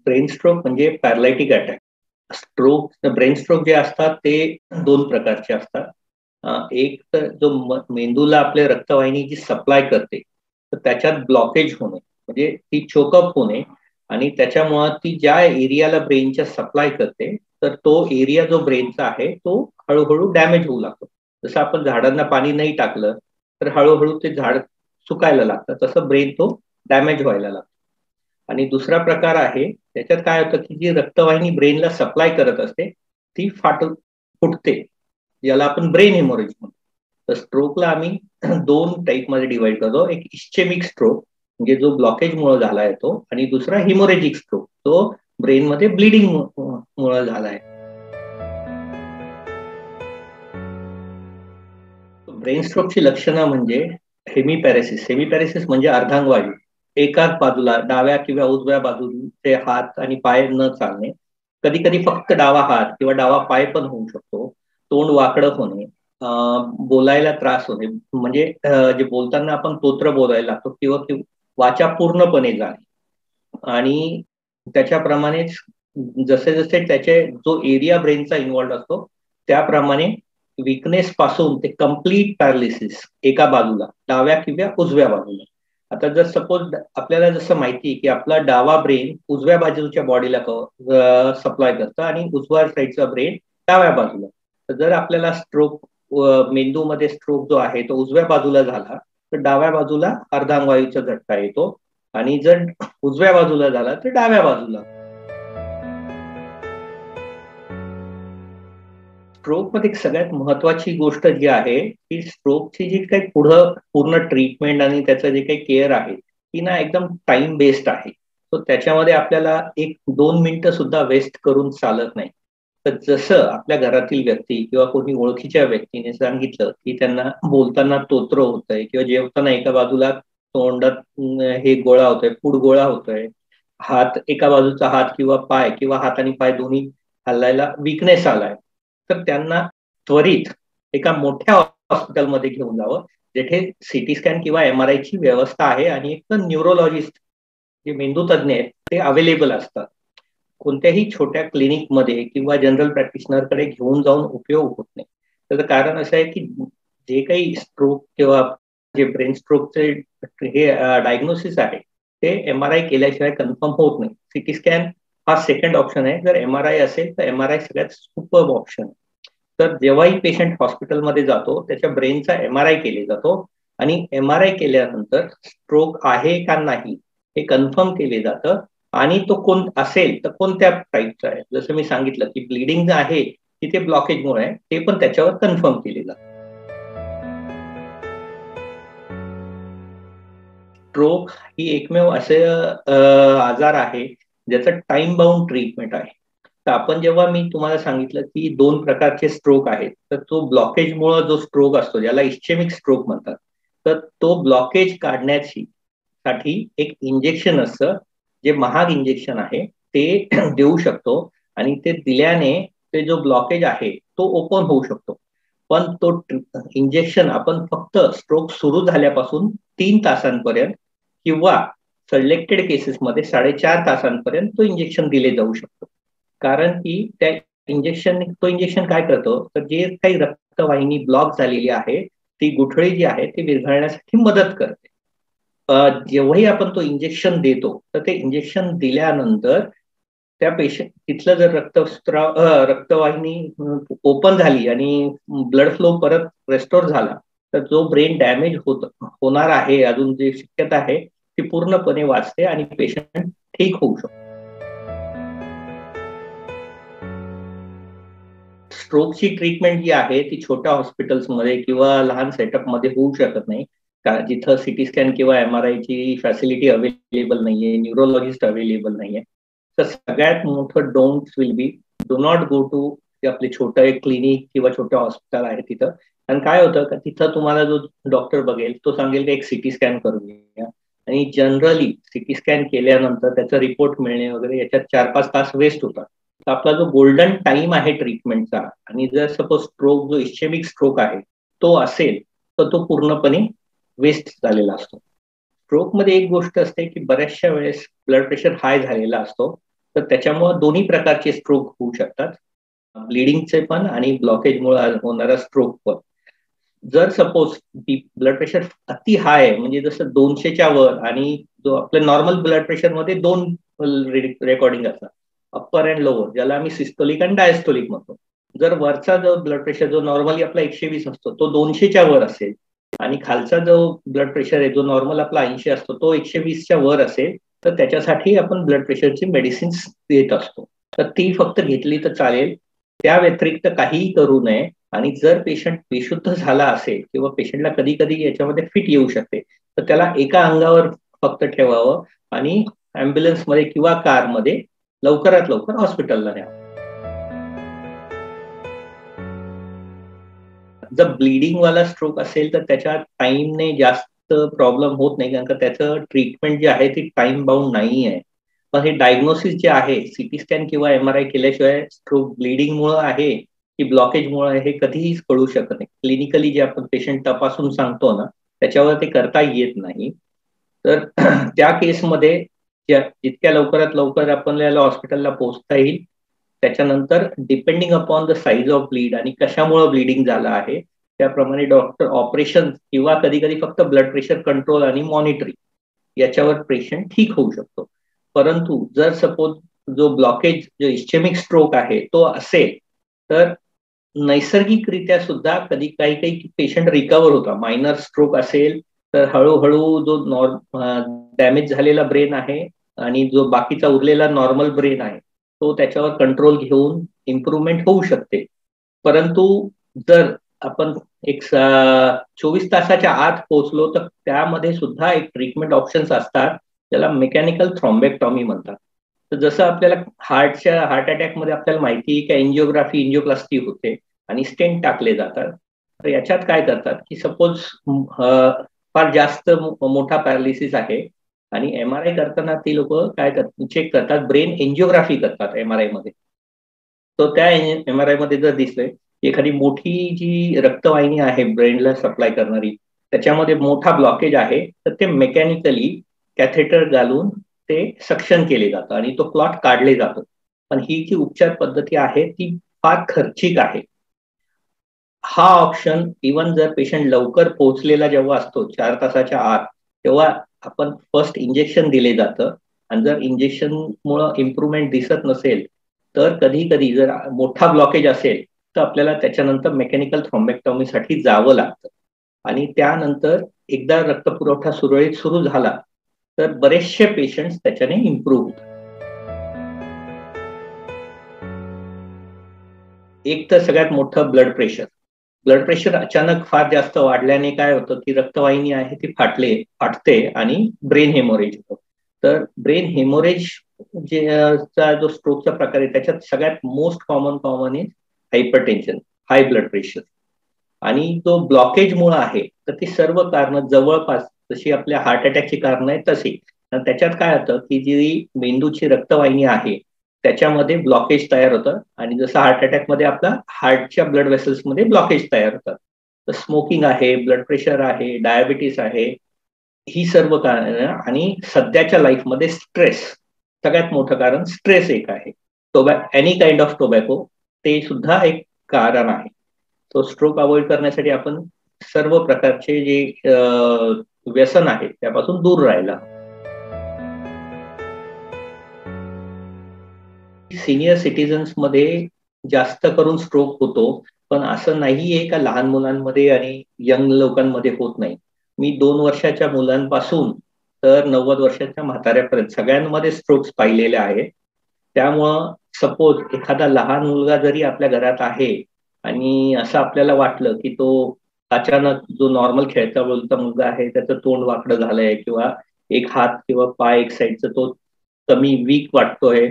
Brain stroke म्हणजे पॅरालायटिक attack. Brain stroke जे असतात ते दोन प्रकारचे असतात. एक तर जो मेंदूला आपल्या रक्तवाहिनी जी सप्लाय करते, तर त्याच्यात ब्लॉकेज होणे म्हणजे ती चोकअप होणे आणि त्याच्यामुळे ती ज्या एरियाला ब्रेनच्या सप्लाय करते, तर तो एरिया जो ब्रेनचा आहे तो हळूहळू डॅमेज होऊ लागतो. जसं आपण झाडांना पाणी नाही टाकलं तर हळूहळू ते झाड सुकायला लागतं, तसं ब्रेन तो डॅमेज व्हायला लागतो. आणि दुसरा प्रकार आहे, त्याच्यात काय होतं की जी रक्तवाहिनी ब्रेनला सप्लाय करत असते ती फुटते, याला आपण ब्रेन हेमोरेज म्हणतो. तर स्ट्रोकला आम्ही दोन टाईपमध्ये डिवाइड करतो. एक इस्चेमिक स्ट्रोक म्हणजे जो ब्लॉकेजमुळे झाला आहे तो, आणि दुसरा हिमोरेजिक स्ट्रोक, तो ब्रेनमध्ये ब्लिडिंग मुळे झाला आहे. ब्रेन स्ट्रोकची लक्षणं म्हणजे हेमिपॅरेसिस म्हणजे अर्धांगवायू, एकाच बाजूला डाव्या किंवा उजव्या बाजूचे हात आणि पाय न चालणे, कधी कधी फक्त डावा हात किंवा डावा पाय पण होऊ शकतो, तोंड वाकडं होणे, बोलायला त्रास होणे म्हणजे जे बोलताना आपण तोत्र बोलायला लागतो किंवा वाचा पूर्णपणे जाणे. आणि त्याच्याप्रमाणेच जसे जसे त्याचे जो एरिया ब्रेनचा इन्व्हॉल्ड असतो त्याप्रमाणे विकनेस पासून ते कम्प्लीट पॅरालिसिस एका बाजूला, डाव्या किंवा उजव्या बाजूला. आता जर सपोज आपल्याला जसं माहिती की आपला डावा ब्रेन उजव्या बाजूच्या बॉडीला सप्लाय करतं आणि उजव्या साईडचा ब्रेन डाव्या बाजूला. तर जर आपल्याला स्ट्रोक, मेंदूमध्ये स्ट्रोक जो आहे तो उजव्या बाजूला झाला तर डाव्या बाजूला अर्धांगवायूचा झटका येतो, आणि जर उजव्या बाजूला झाला तर डाव्या बाजूला. स्ट्रोक मध्ये सगळ्यात महत्वाची गोष्ट जी आहे की स्ट्रोकची जी काही पूर्ण ट्रीटमेंट आणि त्याचं जे काही केअर आहे ती ना एकदम टाइम बेस्ड आहे. सो त्याच्यामध्ये आपल्याला 1-2 मिनिटं सुद्धा वेस्ट करून चालत नाही. तर जसं आपल्या घरातील व्यक्ती किंवा कोणी ओळखीच्या व्यक्तीने सांगितलं की त्यांना बोलताना तोत्र होतंय किंवा जेवताना एका बाजूला तोंडात हे गोळा होतोय, फूड गोळा होतोय, हात एका बाजूचा हात किंवा पाय किंवा हात आणि पाय दोन्ही हलायला विकनेस आलाय, तर त्यांना त्वरित एका मोठ्या हॉस्पिटलमध्ये घेऊन जावं, जेथे सिटी स्कॅन किंवा MRI ची व्यवस्था आहे आणि एक न्यूरोलॉजिस्ट जे मेंदू तज्ज्ञ आहेत ते अवेलेबल असतात. कोणत्याही छोट्या क्लिनिकमध्ये किंवा जनरल प्रॅक्टिशनरकडे घेऊन जाऊन उपयोग होत नाही. त्याचं कारण असं आहे की जे काही स्ट्रोक किंवा जे ब्रेन स्ट्रोकचे हे डायग्नोसिस आहे ते MRI केल्याशिवाय कन्फर्म होत नाही. सिटी स्कॅन हा सेकंड ऑप्शन आहे. जर MRI असेल तर MRI सगळ्यात सुपर ऑप्शन आहे. तर जेव्हाही पेशंट हॉस्पिटलमध्ये जातो त्याच्या ब्रेनचा MRI केले जातो आणि MRI केल्यानंतर स्ट्रोक आहे का नाही हे कन्फर्म केले जातं, आणि तो कोण असेल तर कोणत्या टाईपचा आहे. जसं मी सांगितलं की ब्लिडिंग आहे तिथे ब्लॉकेजमुळे आहे, ते पण त्याच्यावर कन्फर्म केले जातं. स्ट्रोक ही एकमेव असे आजार आहे ज्याचं टाइम बाउंड ट्रीटमेंट आहे. तर आपण जेव्हा मी तुम्हाला सांगितलं की दोन प्रकारचे स्ट्रोक आहेत, तर तो ब्लॉकेजमुळे जो स्ट्रोक असतो ज्याला इस्चेमिक स्ट्रोक म्हणतात, तर तो ब्लॉकेज काढण्याची साठी एक इंजेक्शन असतं, जे महाग इंजेक्शन आहे ते देऊ शकतो, आणि ते दिल्याने ते जो ब्लॉकेज आहे तो ओपन होऊ शकतो. पण तो इंजेक्शन आपण फक्त स्ट्रोक सुरू झाल्यापासून 3 तासांपर्यंत किंवा सिलेक्टेड केसेसमध्ये 4.5 तासांपर्यंत तो इंजेक्शन दिले जाऊ शकतो. कारण की त्या इंजेक्शन काय करतो, तर जे काही रक्तवाहिनी ब्लॉक झालेली आहे ती गुठळी जी आहे ती विरघळण्यासाठी मदत करते. जेव्हाही आपण तो इंजेक्शन देतो तर ते इंजेक्शन दिल्यानंतर त्या पेशंट तिथलं जर रक्तवाहिनी ओपन झाली आणि ब्लड फ्लो परत रेस्टोर झाला तर जो ब्रेन डॅमेज होणार आहे अजून जी शक्यता आहे ती पूर्णपणे वाचते आणि पेशंट ठीक होऊ शकतो. स्ट्रोकची ट्रीटमेंट जी आहे ती छोट्या हॉस्पिटल्समध्ये किंवा लहान सेटअपमध्ये होऊ शकत नाही, कारण जिथं सिटी स्कॅन किंवा MRI ची फॅसिलिटी अवेलेबल नाहीये, न्यूरोलॉजिस्ट अवेलेबल नाहीये. तर सगळ्यात मोठं don't will be, do not go to आपले छोटं एक क्लिनिक किंवा छोटं हॉस्पिटल आहे तिथं. आणि काय होतं का तिथं तुम्हाला जो डॉक्टर बघेल तो सांगेल की एक सिटी स्कॅन करून घ्या, आणि जनरली सिटी स्कॅन केल्यानंतर त्याचा रिपोर्ट मिळणे वगैरे याच्यात 4-5 तास वेस्ट होतात. तर आपला जो गोल्डन टाइम आहे ट्रीटमेंटचा, आणि जर सपोज स्ट्रोक जो इस्चेमिक स्ट्रोक आहे तो असेल तर तो पूर्णपणे वेस्ट झालेला असतो. स्ट्रोकमध्ये एक गोष्ट असते की बऱ्याचशा वेळेस ब्लड प्रेशर हाय झालेला असतो, तर त्याच्यामुळे दोन्ही प्रकारचे स्ट्रोक होऊ शकतात, ब्लिडिंगचे पण आणि ब्लॉकेजमुळे होणारा स्ट्रोक पण. जर सपोज ब्लड प्रेशर अति हाय आहे, म्हणजे जसं 200च्या वर, आणि जो आपल्या नॉर्मल ब्लड प्रेशर मध्ये दोन रेकॉर्डिंग असतात, अप्पर अँड लोअर, ज्याला आम्ही सिस्टोलिक आणि डायस्टोलिक म्हणतो. जर वरचा जो ब्लड प्रेशर जो नॉर्मली आपला 120 असतो तो 200च्या वर असेल, आणि खालचा जो ब्लड प्रेशर आहे जो नॉर्मल आपला 80 असतो तो 120च्या वर असेल, तर त्याच्यासाठी आपण ब्लड प्रेशरची मेडिसिन्स देत असतो. तर ती फक्त घेतली तर चालेल, त्या व्यतिरिक्त काहीही करू नये. आणि जर पेशंट बेशुद्ध झाला असेल किंवा पेशंटला कधी कधी याच्यामध्ये फिट येऊ शकते, तर त्याला एका अंगावर फक्त ठेवावं आणि ॲम्ब्युलन्समध्ये किंवा कारमध्ये लवकरात लवकर हॉस्पिटलला न्यावं. जर ब्लिडिंग वाला स्ट्रोक असेल तर त्याच्या टाइमने जास्त प्रॉब्लेम होत नाही, कारण का त्याचं ट्रीटमेंट जे आहे ती टाइम बाउंड नाही आहे. पण हे डायग्नोसिस जे आहे, सिटी स्कॅन किंवा MRI केल्याशिवाय स्ट्रोक ब्लिडिंगमुळे आहे की ब्लॉकेजमुळे हे कधीही कळू शकत नाही. क्लिनिकली जे आपण पेशंट तपासून सांगतो ना, त्याच्यावर ते करता येत नाही. तर त्या केसमध्ये जितक्या लवकरात लवकर आपल्याला हॉस्पिटलला पोहोचता येईल, त्याच्यानंतर depending upon the size of bleed आणि कशामुळे ब्लिडिंग झालं आहे त्याप्रमाणे डॉक्टर ऑपरेशन किंवा कधी कधी फक्त ब्लड प्रेशर कंट्रोल आणि मॉनिटरिंग याच्यावर पेशंट ठीक होऊ शकतो. परंतु जर सपोज जो ब्लॉकेज, जो इस्चेमिक स्ट्रोक आहे तो असेल, तर नैसर्गिकरित्या सुद्धा कधी काही काही पेशंट रिकवर होता. मायनर स्ट्रोक असेल तर हळूहळू जो डॅमेज झालेला ब्रेन आहे आणि जो बाकीचा उरलेला नॉर्मल ब्रेन आहे तो त्याच्यावर कंट्रोल घेऊन इम्प्रुव्हमेंट होऊ शकते. परंतु जर आपण एक 24 तासाच्या आत पोहोचलो तर त्यामध्ये सुद्धा एक ट्रीटमेंट ऑप्शन्स असतात, ज्याला मेकॅनिकल थ्रॉम्बेक्टॉमी म्हणतात. तर जसं आपल्याला हार्ट अटॅकमध्ये आपल्याला माहिती आहे की एंजिओग्राफी, एंजिओप्लास्टी होते आणि स्टेंट टाकले जातात. तर याच्यात काय करतात की सपोज फार जास्त मोठा पॅरालिसिस आहे आणि MRI करताना ती लोक काय करतात, चेक करतात, ब्रेन एंजिओग्राफी करतात MRI मध्ये. तर त्या MRI मध्ये जर दिसलंय एखादी मोठी जी रक्तवाहिनी आहे ब्रेनला सप्लाय करणारी, त्याच्यामध्ये मोठा ब्लॉकेज आहे, तर ते मेकॅनिकली कॅथेटर घालून ते सक्शन केले जातं आणि तो क्लॉट काढले जातो. पण ही जी उपचार पद्धती आहे ती फार खर्चिक आहे. हा ऑप्शन इवन जर पेशंट लवकर पोहोचलेला जेव्हा असतो 4 तासाच्या आत, तेव्हा आपण फर्स्ट इंजेक्शन दिले जातं, आणि जर इंजेक्शन मुळे इम्प्रुव्हमेंट दिसत नसेल तर कधी कधी जर मोठा ब्लॉकेज असेल तर आपल्याला त्याच्यानंतर मेकॅनिकल थ्रॉम्बेक्टॉमीसाठी जावं लागतं. आणि त्यानंतर एकदा रक्तपुरवठा सुरळीत सुरू झाला तर बरेचसे पेशंट्स त्याच्याने इम्प्रूव्ह होतात. एक तर सगळ्यात मोठं ब्लड प्रेशर. ब्लड प्रेशर अचानक फार जास्त वाढल्याने काय होतं की रक्तवाहिनी आहे ती फाटते आणि ब्रेन हेमोरेज होतं. तर ब्रेन हेमोरेज जो स्ट्रोकचा प्रकार आहे त्याच्यात सगळ्यात most common is hypertension, high blood pressure. आणि तो ब्लॉकेजमुळे आहे तर ती सर्व कारणं जवळपास जशी आपल्या हार्ट अटॅकची कारणं आहेत तशी. त्याच्यात काय होतं की जी मेंदूची रक्तवाहिनी आहे त्याच्यामध्ये ब्लॉकेज तयार होतं, आणि जसं हार्ट अटॅक मध्ये आपला हार्टच्या ब्लड वेसल्स मध्ये ब्लॉकेज तयार होतात. तर स्मोकिंग आहे, ब्लड प्रेशर आहे, डायबिटीस आहे, ही सर्व कारण. आणि सध्याच्या लाईफमध्ये स्ट्रेस, सगळ्यात मोठं कारण स्ट्रेस एक आहे. एनी काइंड ऑफ टोबॅको ते सुद्धा एक कारण आहे. तो स्ट्रोक अवॉइड करण्यासाठी आपण सर्व प्रकारचे जे व्यसन आहे त्यापासून दूर राहायला. सिनियर सिटीजन्स मध्ये जास्त करून स्ट्रोक होतो, पण असं नाहीये का लहान मुलांमध्ये आणि यंग लोकांमध्ये होत नाही. मी 2 वर्षाच्या मुलांपासून तर 90 वर्षाच्या म्हाताऱ्यापर्यंत सगळ्यांमध्ये स्ट्रोक्स पाहिलेले आहेत. त्यामुळं सपोज एखादा लहान मुलगा जरी आपल्या घरात आहे आणि असं आपल्याला वाटलं की तो अचानक जो नॉर्मल खेळता बोलता मुलगा आहे त्याचं तोंड वाकडं झालंय किंवा एक हात किंवा पाय एक साईडचा तो कमी वीक वाटतोय,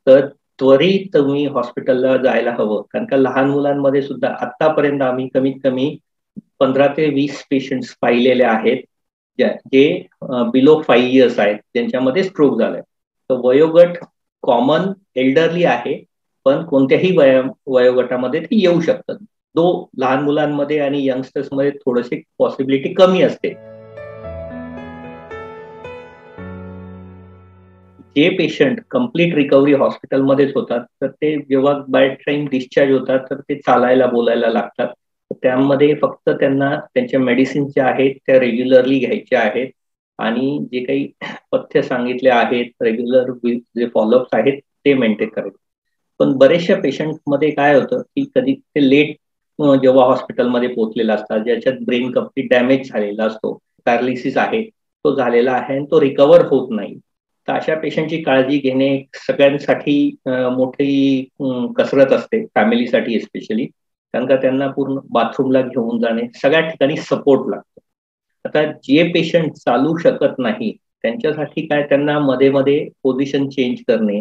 तर त्वरित तुम्ही हॉस्पिटलला जायला हवं. कारण का लहान मुलांमध्ये सुद्धा आतापर्यंत आम्ही कमीत कमी 15 ते 20 पेशंट्स पाहिलेले आहेत जे बिलो 5 इयर्स आहेत ज्यांच्यामध्ये स्ट्रोक झालाय. तर वयोगट कॉमन एल्डरली आहे, पण कोणत्याही वयोगटामध्ये ते येऊ शकतात. लहान मुलांमध्ये आणि यंगस्टर्स मध्ये थोडीशी पॉसिबिलिटी कमी असते. जे पेशंट कम्प्लीट रिकव्हरी हॉस्पिटलमध्येच होतात, तर ते जेव्हा बाय टाइम डिस्चार्ज होतात तर ते चालायला बोलायला लागतात. त्यामध्ये फक्त त्यांना त्यांच्या मेडिसिन ज्या आहेत त्या रेग्युलरली घ्यायच्या आहेत आणि जे काही पथ्य सांगितले आहेत रेग्युलर जे फॉलोअप्स आहेत ते मेंटेन करायचे. पण बरेचशा पेशंटमध्ये काय होतं की कधी ते लेट जेव्हा हॉस्पिटलमध्ये पोहोचलेला असतात, ज्याच्यात ब्रेन कम्प्लीट डॅमेज झालेला असतो, पॅरालिसिस आहे, तो झालेला आहे आणि तो रिकवर होत नाही. तर अशा पेशंटची काळजी घेणे सगळ्यांसाठी मोठी कसरत असते, फॅमिलीसाठी स्पेशली. कारण का त्यांना पूर्ण बाथरूमला घेऊन जाणे, सगळ्या ठिकाणी सपोर्ट लागतो. आता जे पेशंट चालू शकत नाही त्यांच्यासाठी काय, त्यांना मध्ये मध्ये पोझिशन चेंज करणे,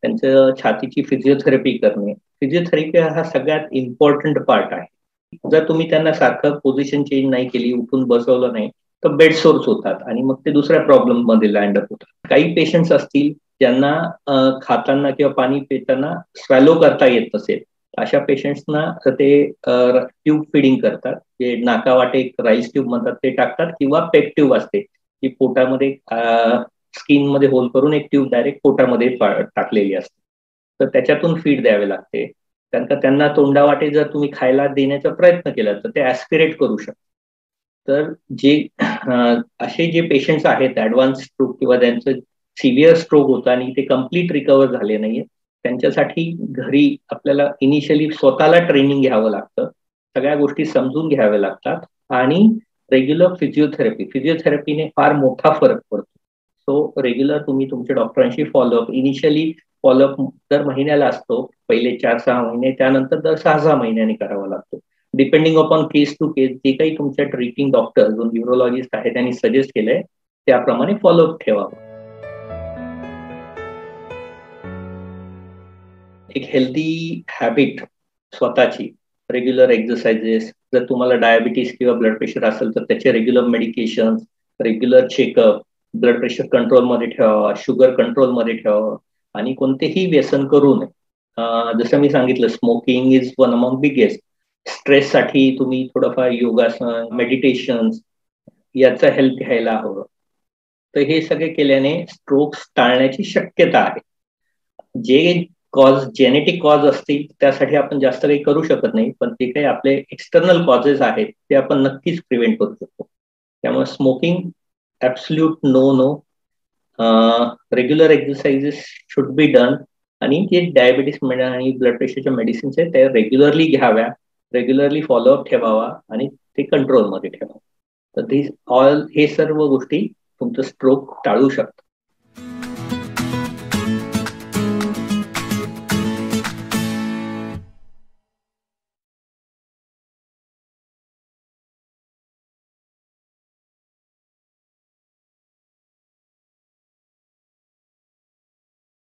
त्यांचं छातीची फिजिओथेरपी करणे. फिजिओथेरपी हा सगळ्यात इम्पॉर्टंट पार्ट आहे. जर तुम्ही त्यांना सारखं पोझिशन चेंज नाही केली, उठून बसवलं नाही, तर बेड सोर्स होतात आणि मग ते दुसऱ्या प्रॉब्लेम मध्ये लँडअप होतात. काही पेशंट्स असतील ज्यांना खाताना किंवा पाणी पिताना स्वॅलो करता येत नसेल, अशा पेशंट्सना ते ट्यूब फिडिंग करतात. जे नाकावाटे एक राईस ट्यूब म्हणतात ते टाकतात किंवा पेक ट्यूब असते जी पोटामध्ये स्किन मध्ये होल करून एक ट्यूब डायरेक्ट पोटामध्ये टाकलेली असते. तर त्याच्यातून फीड द्यावे लागते. कारण का त्यांना तोंडावाटे जर तुम्ही खायला देण्याचा प्रयत्न केला तर ते ऍस्पिरेट करू शकतात. तर जे असे जे पेशंट्स आहेत ऍडव्हान्स स्ट्रोक किंवा त्यांचं सिव्हिअर स्ट्रोक होतं आणि ते कम्प्लीट रिकवर झाले नाहीये, त्यांच्यासाठी घरी आपल्याला इनिशियली स्वतःला ट्रेनिंग घ्यावं लागतं, सगळ्या गोष्टी समजून घ्याव्या लागतात आणि रेग्युलर फिजिओथेरपीने फार मोठा फरक पडतो. सो रेग्युलर तुम्ही तुमच्या डॉक्टरांशी फॉलोअप, इनिशियली फॉलोअप दर महिन्याला असतो, पहिले 4-6 महिने, त्यानंतर दर 6-6 महिन्यांनी करावा लागतो. डिपेंडिंग अपॉन केस टू केस जे काही तुमच्या ट्रीटिंग डॉक्टर जो न्यूरोलॉजिस्ट आहे त्यांनी सजेस्ट केलंय त्याप्रमाणे फॉलोअप ठेवावा. एक हेल्दी हॅबिट स्वतःची, रेग्युलर एक्सरसाइजेस, जर तुम्हाला डायबिटीस किंवा ब्लड प्रेशर असेल तर त्याचे regular medication, regular checkup, blood pressure कंट्रोलमध्ये ठेवावा, शुगर कंट्रोलमध्ये ठेवावं आणि कोणतेही व्यसन करू नये. जसं मी सांगितलं, smoking is one among biggest. स्ट्रेससाठी तुम्ही थोडंफार योगासन, मेडिटेशन याचा हेल्प घ्यायला हवं. तर हे सगळे केल्याने स्ट्रोक्स टाळण्याची शक्यता आहे. जे जेनेटिक कॉज असतील त्यासाठी आपण जास्त काही करू शकत नाही, पण जे काही आपले एक्सटर्नल कॉजेस आहेत ते आपण नक्कीच प्रिव्हेंट करू शकतो. त्यामुळे smoking absolute no no. Regular exercises should be done आणि जे डायबिटीस आणि ब्लड प्रेशरच्या मेडिसिन्स आहेत त्या रेग्युलरली घ्याव्या, रेग्युलरली फॉलोअप ठेवावा आणि ते कंट्रोलमध्ये ठेवावं. तर दिस ऑल, हे सर्व गोष्टी तुमचं स्ट्रोक टाळू शकतात.